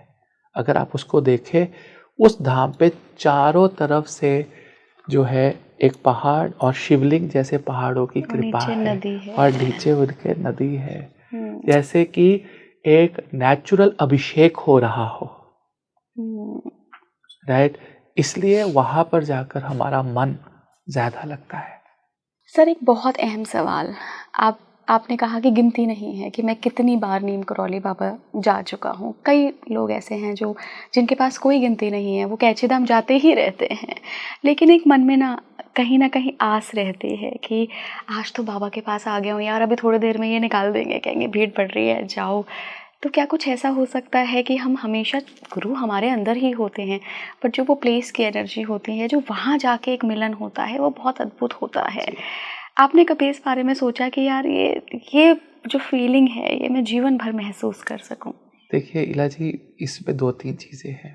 अगर आप उसको देखें, उस धाम पे चारों तरफ से जो है एक पहाड़ और शिवलिंग जैसे पहाड़ों की कृपा है, और नीचे उनके नदी है, जैसे कि एक नेचुरल अभिषेक हो रहा हो, राइट। इसलिए वहां पर जाकर हमारा मन ज्यादा लगता है। सर, एक बहुत अहम सवाल, आपने कहा कि गिनती नहीं है कि मैं कितनी बार नीम करौली बाबा जा चुका हूँ। कई लोग ऐसे हैं जो जिनके पास कोई गिनती नहीं है, वो कैची धाम जाते ही रहते हैं, लेकिन एक मन में ना कहीं आस रहती है कि आज तो बाबा के पास आ गया हूँ यार, अभी थोड़ी देर में ये निकाल देंगे, कहेंगे भीड़ पड़ रही है जाओ। तो क्या कुछ ऐसा हो सकता है कि हम हमेशा, गुरु हमारे अंदर ही होते हैं, पर जो वो प्लेस की एनर्जी होती है, जो वहाँ जाके एक मिलन होता है, वो बहुत अद्भुत होता है। आपने कभी इस बारे में सोचा कि यार ये जो फीलिंग है, ये मैं जीवन भर महसूस कर सकूं? देखिए इला जी, इसमें दो तीन चीज़ें हैं।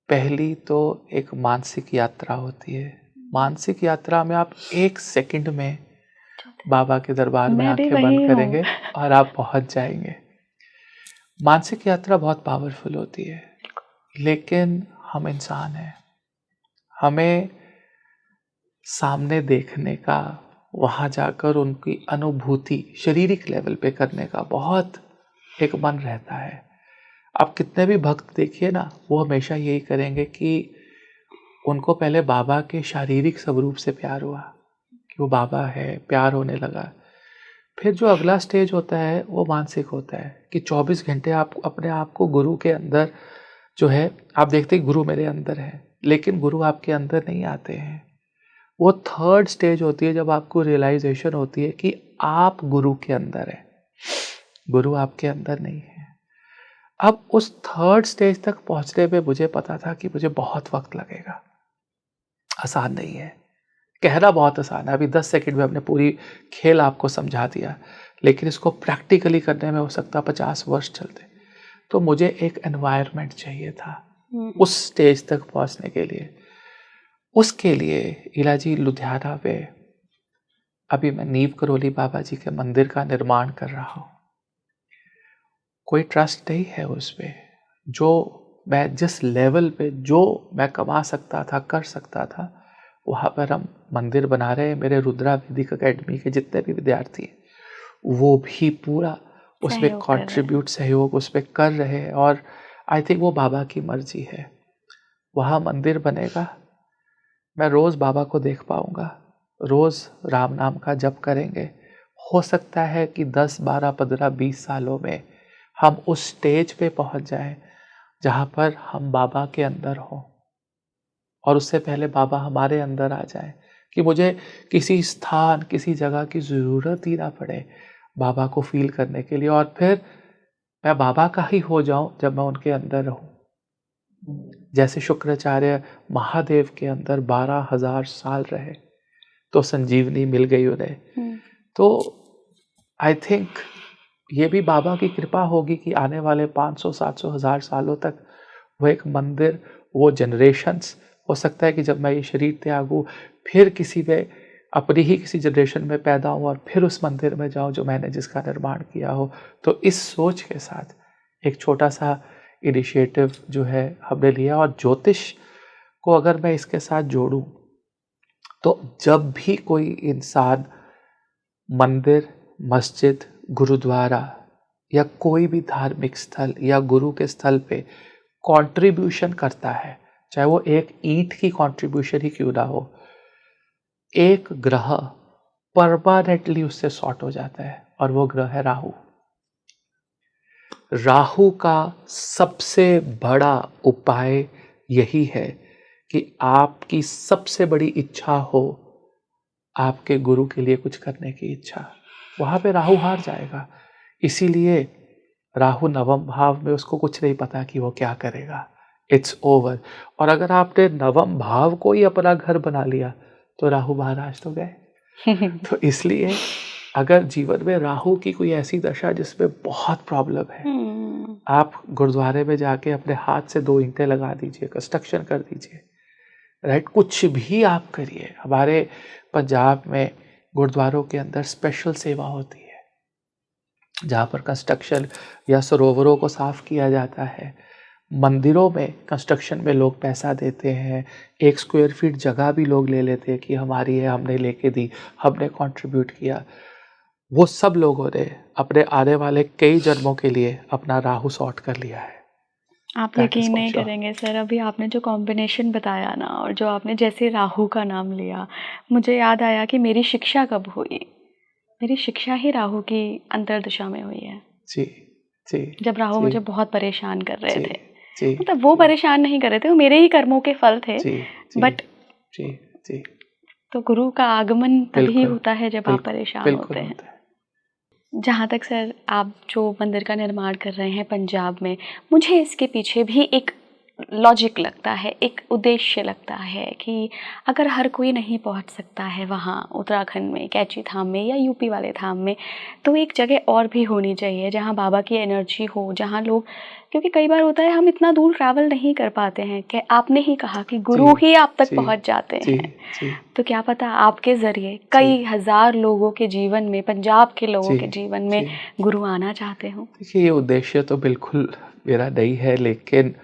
पहली तो एक मानसिक यात्रा होती है। मानसिक यात्रा में आप एक सेकंड में बाबा के दरबार में आंखें बंद करेंगे और आप पहुंच जाएंगे। मानसिक यात्रा बहुत पावरफुल होती है, लेकिन हम इंसान हैं, हमें सामने देखने का, वहाँ जाकर उनकी अनुभूति शारीरिक लेवल पे करने का बहुत एक मन रहता है। आप कितने भी भक्त देखिए ना, वो हमेशा यही करेंगे कि उनको पहले बाबा के शारीरिक स्वरूप से प्यार हुआ कि वो बाबा है, प्यार होने लगा। फिर जो अगला स्टेज होता है वो मानसिक होता है कि 24 घंटे आप अपने आप को गुरु के अंदर जो है, आप देखते हैं गुरु मेरे अंदर है, लेकिन गुरु आपके अंदर नहीं आते हैं। वो थर्ड स्टेज होती है जब आपको रियलाइजेशन होती है कि आप गुरु के अंदर है, गुरु आपके अंदर नहीं है। अब उस थर्ड स्टेज तक पहुंचने में मुझे पता था कि मुझे बहुत वक्त लगेगा, आसान नहीं है। कहना बहुत आसान है, अभी 10 सेकंड में हमने पूरी खेल आपको समझा दिया, लेकिन इसको प्रैक्टिकली करने में हो सकता 50 वर्ष चलते। तो मुझे एक एनवायरनमेंट चाहिए था उस स्टेज तक पहुंचने के लिए। उसके लिए इलाजी लुधियाना में अभी मैं नीम करौली बाबा जी के मंदिर का निर्माण कर रहा हूँ। कोई ट्रस्ट नहीं है उस पे, जो मैं जिस लेवल पे जो मैं कमा सकता था, कर सकता था, वहाँ पर हम मंदिर बना रहे हैं। मेरे रुद्रा वैदिक अकेडमी के जितने भी विद्यार्थी हैं वो भी पूरा उसमें कंट्रीब्यूट, सहयोग उसमें कर रहे हैं, और आई थिंक वो बाबा की मर्जी है। वहाँ मंदिर बनेगा, मैं रोज़ बाबा को देख पाऊँगा, रोज़ राम नाम का जप करेंगे। हो सकता है कि 10, 12, 15, 20 सालों में हम उस स्टेज पे पहुँच जाएं जहाँ पर हम बाबा के अंदर हों, और उससे पहले बाबा हमारे अंदर आ जाए, कि मुझे किसी स्थान, किसी जगह की ज़रूरत ही ना पड़े बाबा को फील करने के लिए, और फिर मैं बाबा का ही हो जाऊं जब मैं उनके अंदर रहूं। जैसे शुक्राचार्य महादेव के अंदर 12,000 साल रहे, तो संजीवनी मिल गई उन्हें। तो आई थिंक ये भी बाबा की कृपा होगी कि आने वाले 500, 700, 1000 सालों तक वो एक मंदिर, वो जनरेशन्स, हो सकता है कि जब मैं ये शरीर त्यागूं फिर किसी में अपनी ही किसी जनरेशन में पैदा हूँ और फिर उस मंदिर में जाऊँ जो मैंने जिसका निर्माण किया हो। तो इस सोच के साथ एक छोटा सा इनिशिएटिव जो है हमने लिया। और ज्योतिष को अगर मैं इसके साथ जोड़ूं तो जब भी कोई इंसान मंदिर, मस्जिद, गुरुद्वारा या कोई भी धार्मिक स्थल या गुरु के स्थल पे कंट्रीब्यूशन करता है, चाहे वो एक ईंट की कंट्रीब्यूशन ही क्यों ना हो, एक ग्रह परमानेंटली उससे सॉर्ट हो जाता है और वो ग्रह है राहु। राहु का सबसे बड़ा उपाय यही है कि आपकी सबसे बड़ी इच्छा हो, आपके गुरु के लिए कुछ करने की इच्छा, वहां पे राहु हार जाएगा। इसीलिए राहु नवम भाव में, उसको कुछ नहीं पता कि वो क्या करेगा, इट्स ओवर। और अगर आपने नवम भाव को ही अपना घर बना लिया तो राहु महाराज तो गए। तो इसलिए अगर जीवन में राहु की कोई ऐसी दशा जिसमें बहुत प्रॉब्लम है, आप गुरुद्वारे में जाके अपने हाथ से 2 ईंटें लगा दीजिए, कंस्ट्रक्शन कर दीजिए, राइट, कुछ भी आप करिए। हमारे पंजाब में गुरुद्वारों के अंदर स्पेशल सेवा होती है जहाँ पर कंस्ट्रक्शन या सरोवरों को साफ किया जाता है। मंदिरों में कंस्ट्रक्शन में लोग पैसा देते हैं, 1 स्क्वायर फीट जगह भी लोग ले लेते हैं कि हमारी है, हमने लेके दी, हमने कंट्रीब्यूट किया। वो सब लोगों ने अपने आने वाले कई जन्मों के लिए अपना राहु सॉर्ट कर लिया है। आप यकीन नहीं करेंगे सर, अभी आपने जो कॉम्बिनेशन बताया ना, और जो आपने जैसे राहु का नाम लिया, मुझे याद आया कि मेरी शिक्षा कब हुई। मेरी शिक्षा ही राहु की अंतर्दशा में हुई है। जी जी। जब राहु जी, मुझे बहुत परेशान कर रहे थे। जी, मतलब वो परेशान नहीं कर रहे थे, वो मेरे ही कर्मों के फल थे। बट जी जी, तो गुरु का आगमन तभी होता है जब आप परेशान होते हैं। जहाँ तक सर आप जो मंदिर का निर्माण कर रहे हैं पंजाब में, मुझे इसके पीछे भी एक लॉजिक लगता है, एक उद्देश्य लगता है कि अगर हर कोई नहीं पहुँच सकता है वहाँ उत्तराखंड में कैची धाम में या यूपी वाले धाम में, तो एक जगह और भी होनी चाहिए जहाँ बाबा की एनर्जी हो, जहाँ लोग, क्योंकि कई बार होता है हम इतना दूर ट्रैवल नहीं कर पाते हैं। कि आपने ही कहा कि गुरु ही आप तक पहुँच जाते हैं। तो क्या पता आपके ज़रिए कई हज़ार लोगों के जीवन में, पंजाब के लोगों के जीवन में गुरु आना चाहते हो। देखिए, ये उद्देश्य तो बिल्कुल मेरा नहीं है, लेकिन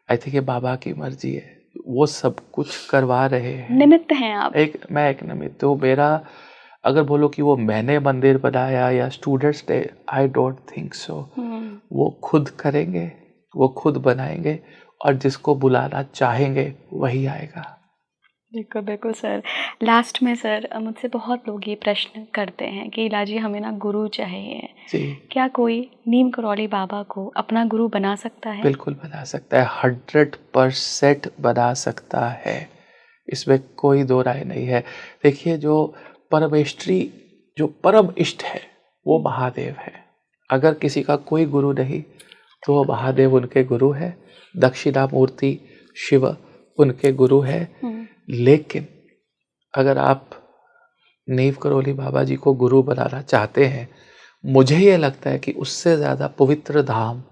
आई थिंक ये बाबा की मर्जी है, वो सब कुछ करवा रहे हैं। निमित्त हैं आप। मैं एक निमित्त हूँ। मेरा अगर बोलो कि वो मैंने मंदिर बनाया या स्टूडेंट्स ने, आई डोंट थिंक सो। वो खुद करेंगे, वो खुद बनाएंगे और जिसको बुलाना चाहेंगे वही आएगा। बिल्कुल बिल्कुल सर। लास्ट में सर, मुझसे बहुत लोग ये प्रश्न करते हैं कि इलाजी हमें ना गुरु चाहिए जी। क्या कोई नीम करौली बाबा को अपना गुरु बना सकता है? बिल्कुल बना सकता है, 100% बना सकता है, इसमें कोई दो राय नहीं है। देखिए, जो परमेष्ठी, जो परम इष्ट है वो महादेव है। अगर किसी का कोई गुरु नहीं तो वो महादेव उनके गुरु है, दक्षिणामूर्ति शिव उनके गुरु है। लेकिन अगर आप नीम करौली बाबा जी को गुरु बनाना चाहते हैं, मुझे ये लगता है कि उससे ज़्यादा पवित्र धाम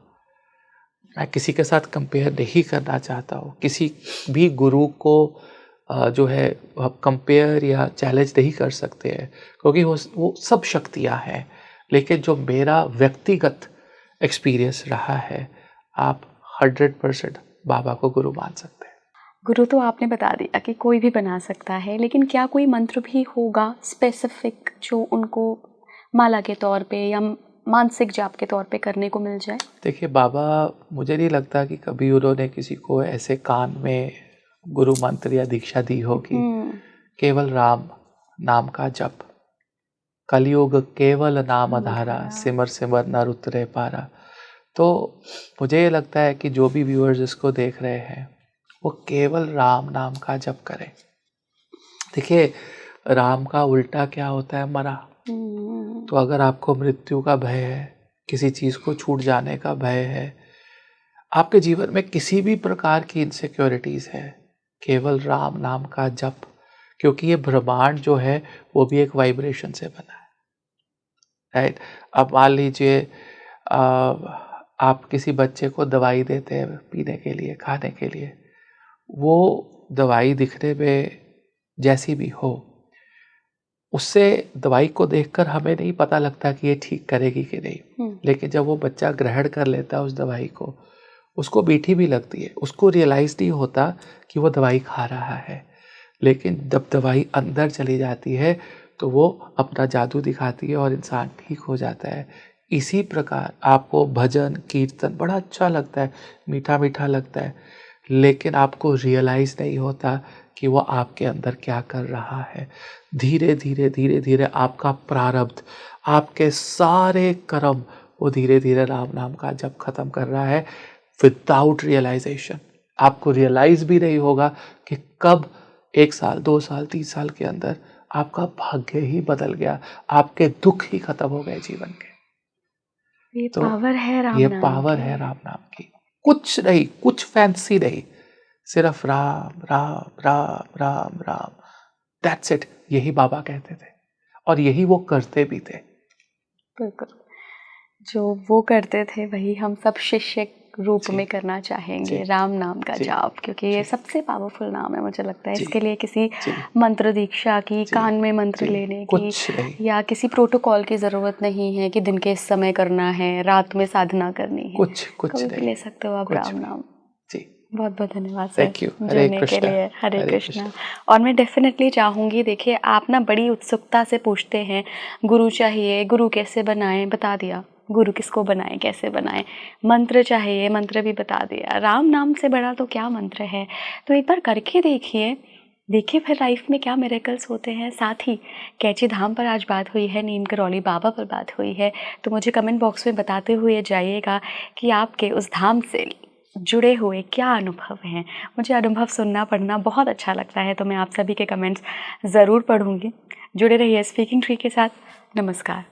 मैं किसी के साथ कंपेयर नहीं करना चाहता हूँ। किसी भी गुरु को जो है आप कंपेयर या चैलेंज नहीं कर सकते हैं, क्योंकि वो सब शक्तियाँ हैं। लेकिन जो मेरा व्यक्तिगत एक्सपीरियंस रहा है, आप 100% बाबा को गुरु मान सकते हैं। गुरु तो आपने बता दिया कि कोई भी बना सकता है, लेकिन क्या कोई मंत्र भी होगा स्पेसिफिक जो उनको माला के तौर पे या मानसिक जाप के तौर पे करने को मिल जाए? देखिए, बाबा, मुझे नहीं लगता कि कभी उन्होंने किसी को ऐसे कान में गुरु मंत्र या दीक्षा दी होगी। केवल राम नाम का जप, कलयुग केवल नाम आधारा, सिमर सिमर नर उतरे पारा। तो मुझे ये लगता है कि जो भी व्यूअर्स इसको देख रहे हैं वो केवल राम नाम का जप करें। देखिए, राम का उल्टा क्या होता है? मरा। तो अगर आपको मृत्यु का भय है, किसी चीज को छूट जाने का भय है, आपके जीवन में किसी भी प्रकार की इनसिक्योरिटीज है, केवल राम नाम का जप, क्योंकि ये ब्रह्मांड जो है वो भी एक वाइब्रेशन से बना है, राइट। अब मान लीजिए आप किसी बच्चे को दवाई देते हैं पीने के लिए, खाने के लिए, वो दवाई दिखने में जैसी भी हो, उससे दवाई को देखकर हमें नहीं पता लगता कि ये ठीक करेगी कि नहीं, लेकिन जब वो बच्चा ग्रहण कर लेता है उस दवाई को, उसको मीठी भी लगती है, उसको रियलाइज़ नहीं होता कि वो दवाई खा रहा है, लेकिन जब दवाई अंदर चली जाती है तो वो अपना जादू दिखाती है और इंसान ठीक हो जाता है। इसी प्रकार आपको भजन कीर्तन बड़ा अच्छा लगता है, मीठा मीठा लगता है, लेकिन आपको रियलाइज़ नहीं होता कि वो आपके अंदर क्या कर रहा है। धीरे धीरे धीरे धीरे आपका प्रारब्ध, आपके सारे कर्म वो धीरे धीरे राम नाम का जप खत्म कर रहा है विदाउट रियलाइजेशन। आपको रियलाइज़ भी नहीं होगा कि कब 1 साल 2 साल 3 साल के अंदर आपका भाग्य ही बदल गया, आपके दुख ही खत्म हो गए जीवन के। ये तो पावर है राम ये नाम पावर की। है राम नाम की। कुछ नहीं, कुछ फैंसी नहीं, सिर्फ राम राम राम राम राम, दैट्स इट। यही बाबा कहते थे और यही वो करते भी थे। बिल्कुल, जो वो करते थे वही हम सब शिष्य रूप जी, में करना चाहेंगे, जी, राम नाम का जी, जाप, क्योंकि ये जी, सबसे पावरफुल नाम है मुझे लगता है। जी, इसके लिए किसी जी, मंत्र दीक्षा की, जी, कान में मंत्र जी, लेने की कुछ नहीं, या किसी प्रोटोकॉल की ज़रूरत नहीं है कि दिन के इस समय करना है, रात में साधना करनी है। कुछ कभी भी नहीं, ले सकते हो आप कुछ राम भी। नाम। जी, बहुत बहुत धन्यवाद सर थैंक यू। हरे जुड़ने के कृष्णा, लिए। हरे हरे कृष्णा। कृष्णा। और मैं डेफिनेटली चाहूँगी, देखिए आप ना बड़ी उत्सुकता से पूछते हैं, गुरु चाहिए, गुरु कैसे बनाएं, बता दिया गुरु किसको बनाएं, कैसे बनाएं। मंत्र चाहिए, मंत्र भी बता दिया। राम नाम से बड़ा तो क्या मंत्र है। तो एक बार करके देखिए फिर लाइफ में क्या मिरेकल्स होते हैं। साथ ही कैची धाम पर आज बात हुई है, नीम करौली बाबा पर बात हुई है, तो मुझे कमेंट बॉक्स में बताते हुए जाइएगा कि आपके उस धाम से जुड़े हुए क्या अनुभव हैं। मुझे अनुभव सुनना पढ़ना बहुत अच्छा लगता है, तो मैं आप सभी के कमेंट्स ज़रूर पढ़ूंगी। जुड़े रहिए स्पीकिंग ट्री के साथ। नमस्कार।